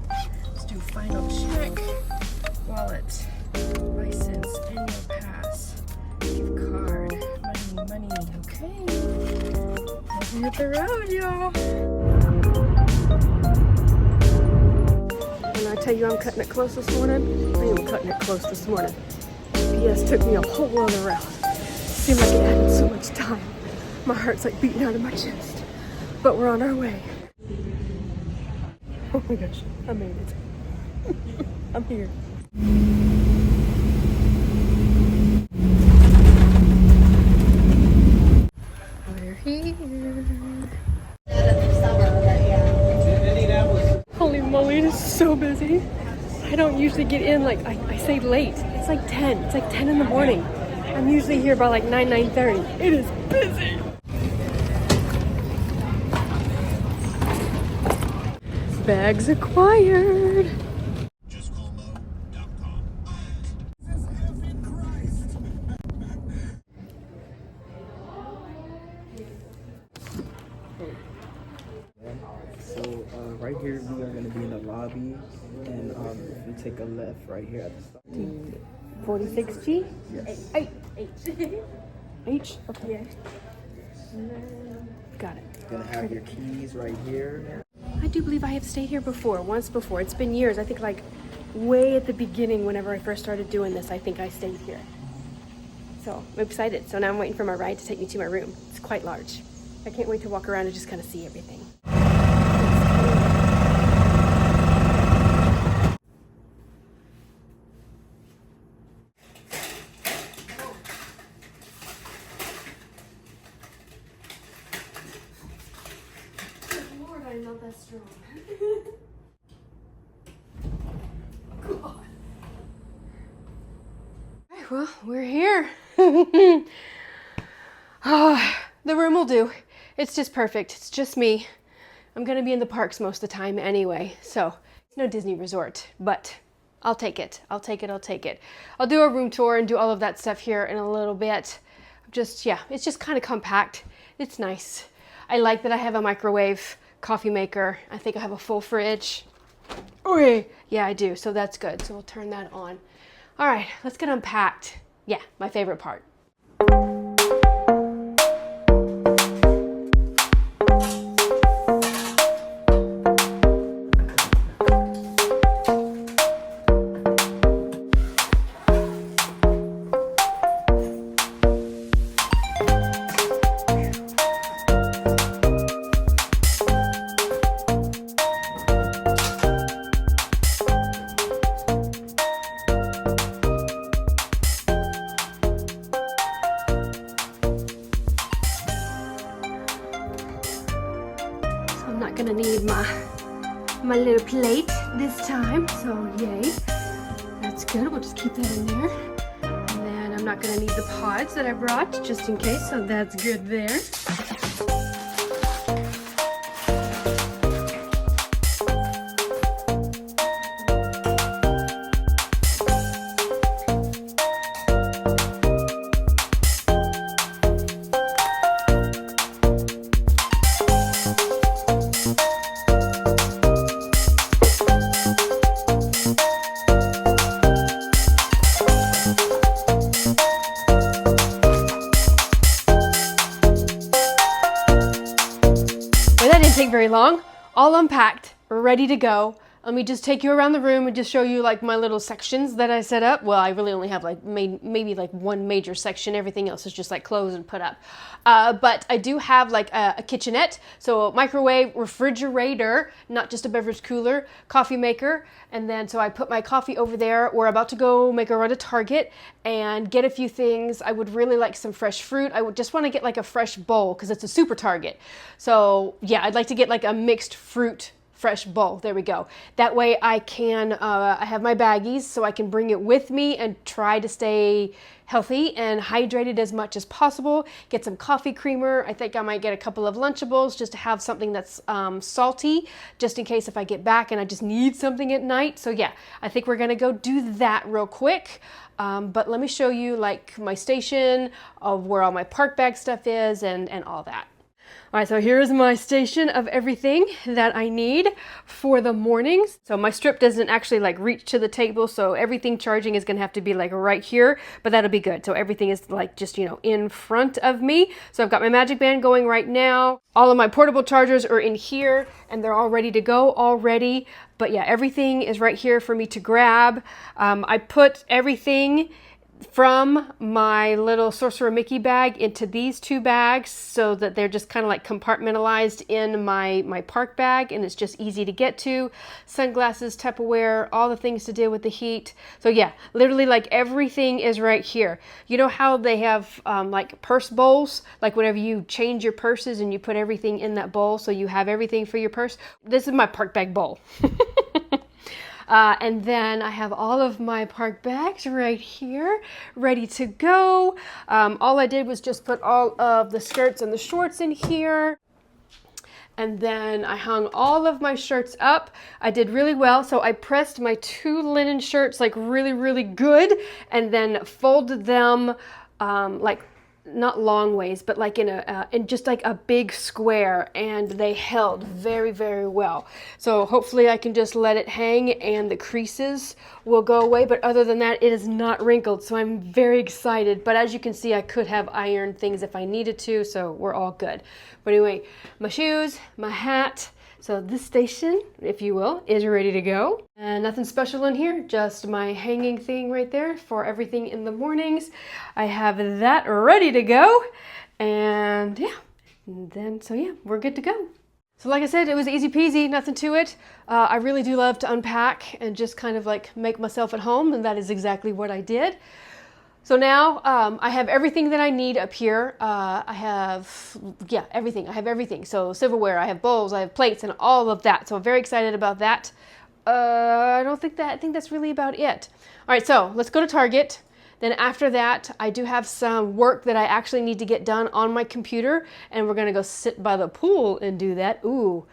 Let's do final check. Wallet, license, annual pass, gift card, money, okay. Let's hit the road, y'all. When I tell you I'm cutting it close this morning, I am cutting it close this morning. GPS took me a whole other route. Seemed like it added so much time. My heart's like beating out of my chest. But we're on our way. Oh my gosh, I made it. I'm here. We're here. Holy moly, it is so busy. I don't usually get in like, I say late. It's like 10. It's like 10 in the morning. I'm usually here by like 9:30. It is busy. Bags acquired. Right here we are going to be in the lobby, and if you take a left right here at the start. 46G? Yes. H. H? Okay. Yeah. Got it. You're going to have your keys right here. I do believe I have stayed here before, once before. It's been years. I think like way at the beginning whenever I first started doing this, I think I stayed here. So I'm excited. So now I'm waiting for my ride to take me to my room. It's quite large. I can't wait to walk around and just kind of see everything. Lord, I'm not that strong. God. Right, well, we're here. The room will do. It's just perfect. It's just me. I'm gonna be in the parks most of the time anyway, so it's no Disney Resort, but I'll take it. I'll take it. I'll take it. I'll do a room tour and do all of that stuff here in a little bit. Yeah, it's just kind of compact. It's nice. I like that I have a microwave, coffee maker. I think I have a full fridge. Okay. Yeah, I do. So that's good. So we'll turn that on. All right, let's get unpacked. Yeah, my favorite part. Gonna need my little plate this time, so yay. That's good. We'll just keep that in there. And then I'm not gonna need the pods that I brought just in case, so that's good there. Take very long. All unpacked, ready to go. Let me just take you around the room and just show you like my little sections that I set up. Well, I really only have like maybe like one major section. Everything else is just like clothes and put up. But I do have like a kitchenette, so a microwave, refrigerator, not just a beverage cooler, coffee maker, and then so I put my coffee over there. We're about to go make a run to Target and get a few things. I would really like some fresh fruit. I would just want to get like a fresh bowl because it's a super Target. So yeah, I'd like to get like a mixed fruit fresh bowl. There we go. That way I can, I have my baggies so I can bring it with me and try to stay healthy and hydrated as much as possible. Get some coffee creamer. I think I might get a couple of Lunchables just to have something that's salty, just in case if I get back and I just need something at night. So yeah, I think we're gonna go do that real quick. But let me show you like my station of where all my park bag stuff is and all that. All right, so here's my station of everything that I need for the mornings. So my strip doesn't actually like reach to the table, so everything charging is gonna have to be like right here, but that'll be good. So everything is like just, in front of me. So I've got my Magic Band going right now. All of my portable chargers are in here and they're all ready to go already. But yeah, everything is right here for me to grab. I put everything from my little Sorcerer Mickey bag into these two bags so that they're just kind of like compartmentalized in my park bag, and it's just easy to get to. Sunglasses, Tupperware, all the things to deal with the heat. So yeah, literally like everything is right here. You know how they have like purse bowls, like whenever you change your purses and you put everything in that bowl so you have everything for your purse? This is my park bag bowl. And then I have all of my park bags right here, ready to go. All I did was just put all of the skirts and the shorts in here. And then I hung all of my shirts up. I did really well. So I pressed my 2 linen shirts like really, really good, and then folded them like not long ways, but like in just like a big square, and they held very, very well. So hopefully I can just let it hang and the creases will go away. But other than that, it is not wrinkled. So I'm very excited. But as you can see, I could have ironed things if I needed to. So we're all good. But anyway, my shoes, my hat. So this station, if you will, is ready to go. And nothing special in here, just my hanging thing right there for everything in the mornings. I have that ready to go. And yeah, and then, so yeah, we're good to go. So like I said, it was easy peasy, nothing to it. I really do love to unpack and just kind of like make myself at home, and that is exactly what I did. So now I have everything that I need up here. I have, yeah, everything. I have everything. So silverware, I have bowls, I have plates, and all of that. So I'm very excited about that. I think that's really about it. All right, so let's go to Target. Then after that, I do have some work that I actually need to get done on my computer, and we're gonna go sit by the pool and do that. Ooh.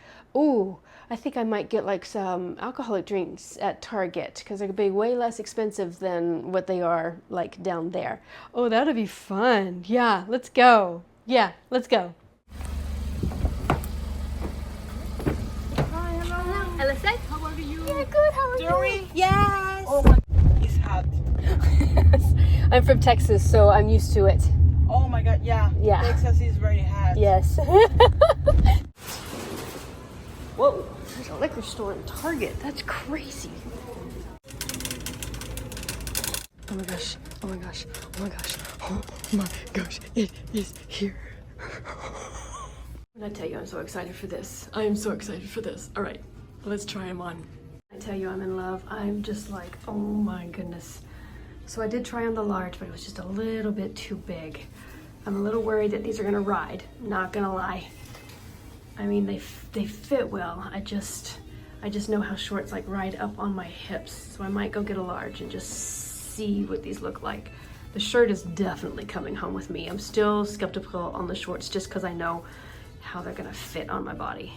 I think I might get like some alcoholic drinks at Target because they're gonna be way less expensive than what they are like down there. Oh, that'll be fun. Yeah, let's go. Yeah, let's go. Hi, hello. Elisa? How are you? Yeah, good. How are Dory? you? Yes. Oh my, it's hot. I'm from Texas, so I'm used to it. Oh my God, yeah. Yeah. Texas is very hot. Yes. Whoa, there's a liquor store in Target. That's crazy. Oh my gosh, oh my gosh, oh my gosh, oh my gosh, it is here. When I tell you I'm so excited for this. I am so excited for this. All right, let's try them on. I tell you I'm in love. I'm just like, oh my goodness. So I did try on the large, but it was just a little bit too big. I'm a little worried that these are gonna ride, not gonna lie. I mean, they fit well. I just know how shorts like ride up on my hips. So I might go get a large and just see what these look like. The shirt is definitely coming home with me. I'm still skeptical on the shorts just because I know how they're gonna fit on my body.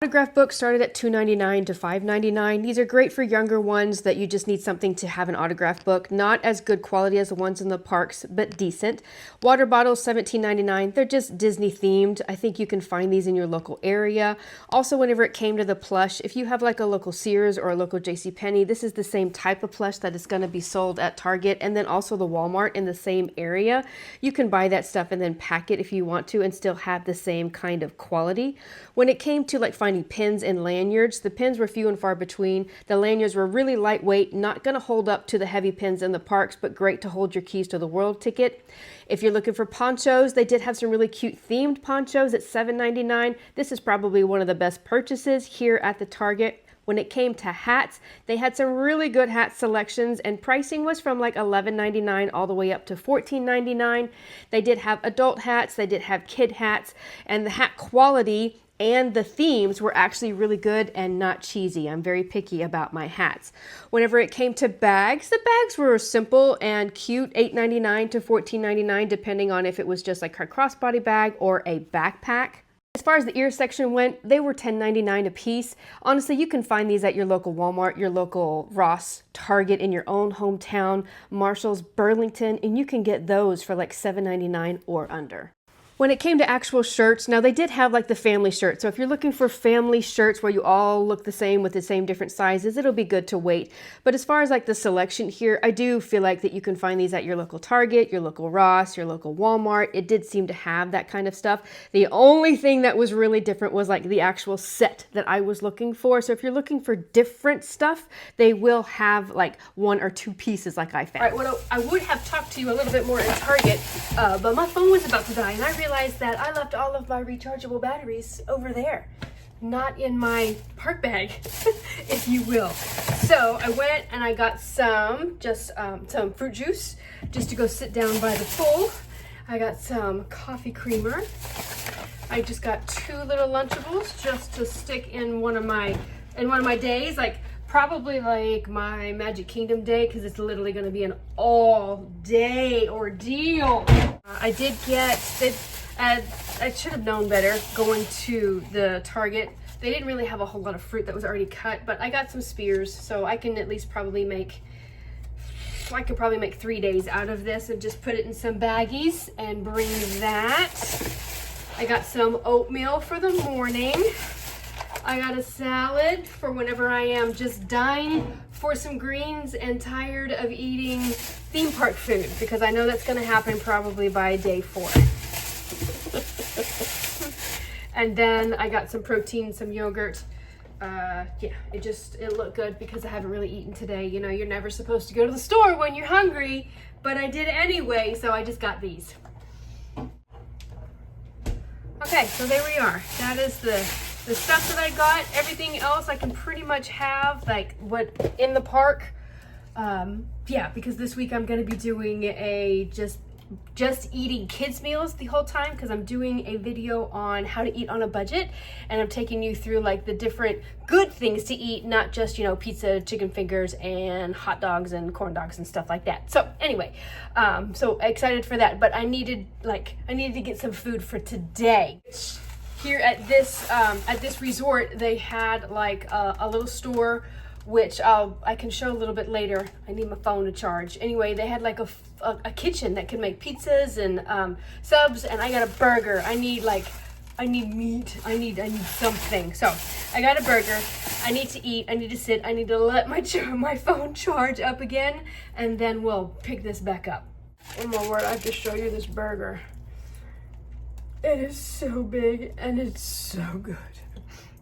Autograph books started at $2.99 to $5.99. These are great for younger ones that you just need something to have an autograph book. Not as good quality as the ones in the parks, but decent. Water bottles, $17.99. They're just Disney themed. I think you can find these in your local area. Also, whenever it came to the plush, if you have like a local Sears or a local JCPenney, this is the same type of plush that is going to be sold at Target, and then also the Walmart in the same area. You can buy that stuff and then pack it if you want to and still have the same kind of quality. When it came to like finding pins and lanyards, the pins were few and far between. The lanyards were really lightweight, not going to hold up to the heavy pins in the parks, but great to hold your keys to the world ticket. If you're looking for ponchos, they did have some really cute themed ponchos at $7.99. This is probably one of the best purchases here at the Target. When it came to hats, they had some really good hat selections, and pricing was from like $11.99 all the way up to $14.99. They did have adult hats, they did have kid hats, and the hat quality and the themes were actually really good and not cheesy. I'm very picky about my hats. Whenever it came to bags, the bags were simple and cute, $8.99 to $14.99, depending on if it was just like a crossbody bag or a backpack. As far as the ear section went, they were $10.99 a piece. Honestly, you can find these at your local Walmart, your local Ross, Target in your own hometown, Marshall's, Burlington, and you can get those for like $7.99 or under. When it came to actual shirts, now they did have like the family shirt. So if you're looking for family shirts where you all look the same with the same different sizes, it'll be good to wait. But as far as like the selection here, I do feel like that you can find these at your local Target, your local Ross, your local Walmart. It did seem to have that kind of stuff. The only thing that was really different was like the actual set that I was looking for. So if you're looking for different stuff, they will have like 1 or 2 pieces like I found. All right, well, I would have talked to you a little bit more in Target, but my phone was about to die and I realized that I left all of my rechargeable batteries over there, not in my park bag, if you will. So I went and I got some fruit juice just to go sit down by the pool. I got some coffee creamer. I just got 2 little Lunchables just to stick in one of my days, like probably like my Magic Kingdom day, because it's literally going to be an all-day ordeal. I did get, I should have known better going to the Target. They didn't really have a whole lot of fruit that was already cut, but I got some spears, so I can at least probably make 3 days out of this and just put it in some baggies and bring that. I got some oatmeal for the morning. I got a salad for whenever I am just dying for some greens and tired of eating theme park food, because I know that's going to happen probably by day 4. And then I got some protein, some yogurt. Yeah, it looked good because I haven't really eaten today. You know, you're never supposed to go to the store when you're hungry, but I did anyway, so I just got these. Okay, so there we are. That is the stuff that I got. Everything else I can pretty much have, like what in the park. Yeah, because this week I'm going to be doing a just eating kids meals the whole time, because I'm doing a video on how to eat on a budget, and I'm taking you through like the different good things to eat, not just, you know, pizza, chicken fingers, and hot dogs and corn dogs and stuff like that. So anyway, so excited for that, but I needed to get some food for today. Here at this resort, they had like a little store, which I can show a little bit later. I need my phone to charge. Anyway, they had like a kitchen that could make pizzas and subs, and I got a burger. I need meat. I need something. So I got a burger. I need to eat. I need to sit. I need to let my phone charge up again, and then we'll pick this back up. Oh my word! I have to show you this burger. It is so big and it's so good.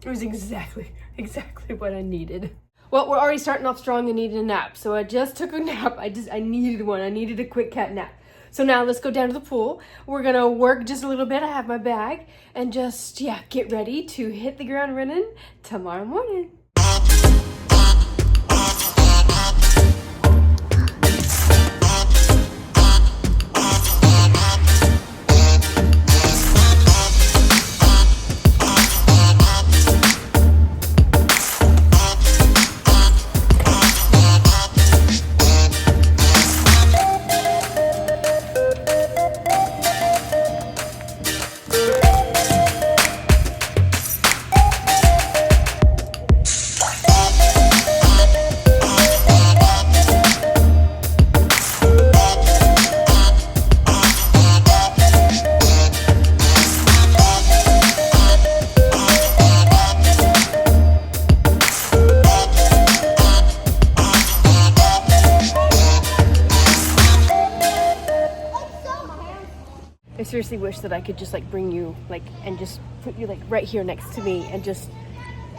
It was exactly what I needed. Well, we're already starting off strong and needed a nap. So I just took a nap. I needed one. I needed a quick cat nap. So now let's go down to the pool. We're gonna work just a little bit. I have my bag and just, get ready to hit the ground running tomorrow morning. I seriously wish that I could just bring you and just put you right here next to me and just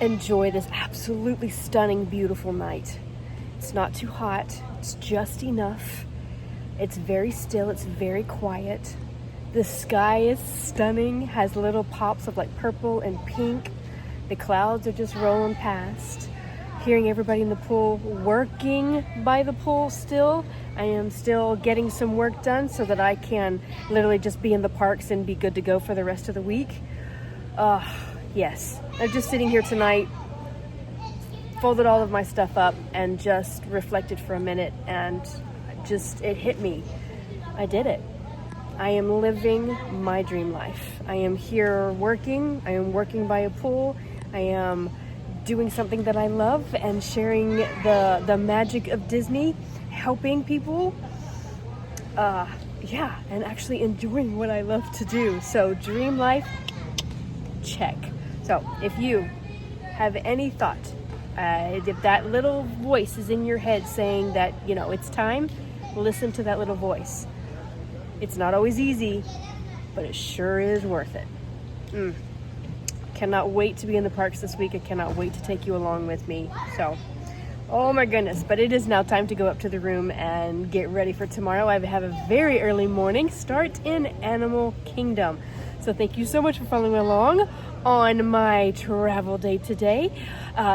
enjoy this absolutely stunning, beautiful night. It's not too hot, it's just enough. It's very still, it's very quiet. The sky is stunning, has little pops of purple and pink. The clouds are just rolling past. Hearing everybody in the pool working by the pool still. I am still getting some work done so that I can literally just be in the parks and be good to go for the rest of the week. Yes, I'm just sitting here tonight, folded all of my stuff up and just reflected for a minute, and it hit me. I did it. I am living my dream life. I am here working. I am working by a pool. I am doing something that I love and sharing the magic of Disney, helping people. yeah, and actually enjoying what I love to do. So dream life, check. So if you have any thought, if that little voice is in your head saying that, you know, it's time, listen to that little voice. It's not always easy, but it sure is worth it. Cannot wait to be in the parks this week. I cannot wait to take you along with me. So, oh my goodness, but it is now time to go up to the room and get ready for tomorrow. I have a very early morning start in Animal Kingdom. So thank you so much for following along on my travel day today.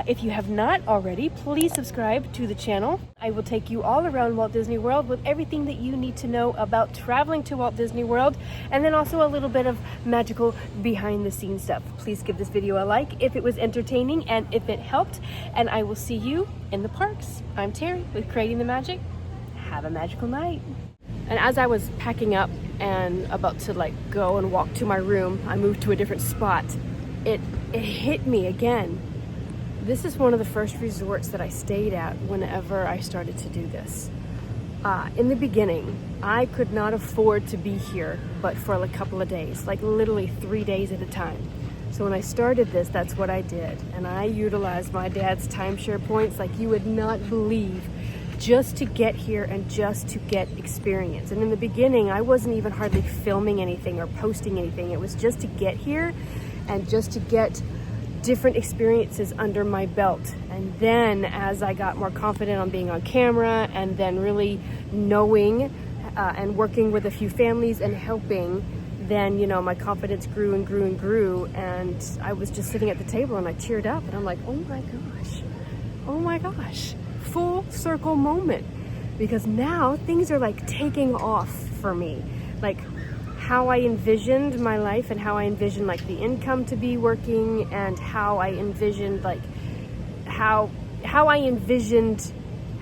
If you have not already, please subscribe to the channel. I will take you all around Walt Disney World with everything that you need to know about traveling to Walt Disney World, and then also a little bit of magical behind the scenes stuff. Please give this video a like if it was entertaining and if it helped, and I will see you in the parks. I'm Terry with Creating the Magic. Have a magical night. And as I was packing up and about to like go and walk to my room, I moved to a different spot. It hit me again. This is one of the first resorts that I stayed at whenever I started to do this. In the beginning, I could not afford to be here but for a couple of days, like literally 3 days at a time. So when I started this, that's what I did. And I utilized my dad's timeshare points like you would not believe, just to get here and just to get experience. And in the beginning, I wasn't even hardly filming anything or posting anything. It was just to get here and just to get different experiences under my belt. And then as I got more confident on being on camera and then really knowing and working with a few families and helping, then, you know, my confidence grew and grew and grew. And I was just sitting at the table and I teared up and I'm like, oh my gosh, full circle moment. Because now things are like taking off for me. Like how I envisioned my life and how I envisioned like the income to be working, and how I envisioned like how I envisioned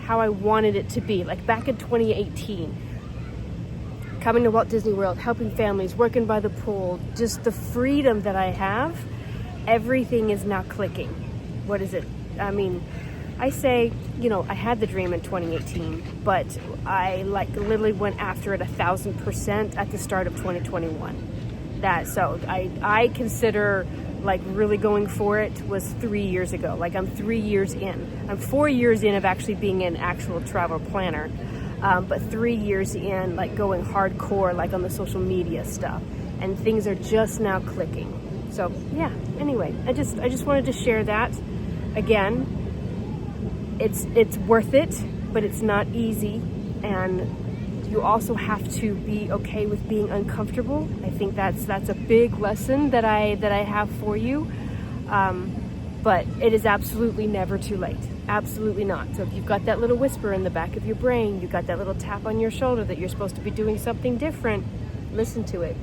how I wanted it to be. Like back in 2018, coming to Walt Disney World, helping families, working by the pool, just the freedom that I have, everything is now clicking. What is it? I mean, I say, you know, I had the dream in 2018, but I like literally went after it 1,000% at the start of 2021. So I consider like really going for it was 3 years ago. Like I'm 3 years in. I'm 4 years in of actually being an actual travel planner, but 3 years in like going hardcore like on the social media stuff, and things are just now clicking. So yeah. Anyway, I just wanted to share that again. It's worth it, but it's not easy, and you also have to be okay with being uncomfortable. I think that's a big lesson that I have for you. But it is absolutely never too late. Absolutely not. So if you've got that little whisper in the back of your brain, you've got that little tap on your shoulder that you're supposed to be doing something different, listen to it.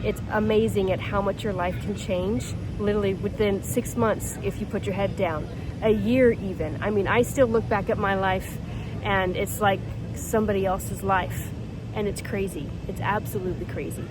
It's amazing at how much your life can change literally within 6 months if you put your head down. A year even. I mean, I still look back at my life and it's like somebody else's life, and it's crazy. It's absolutely crazy.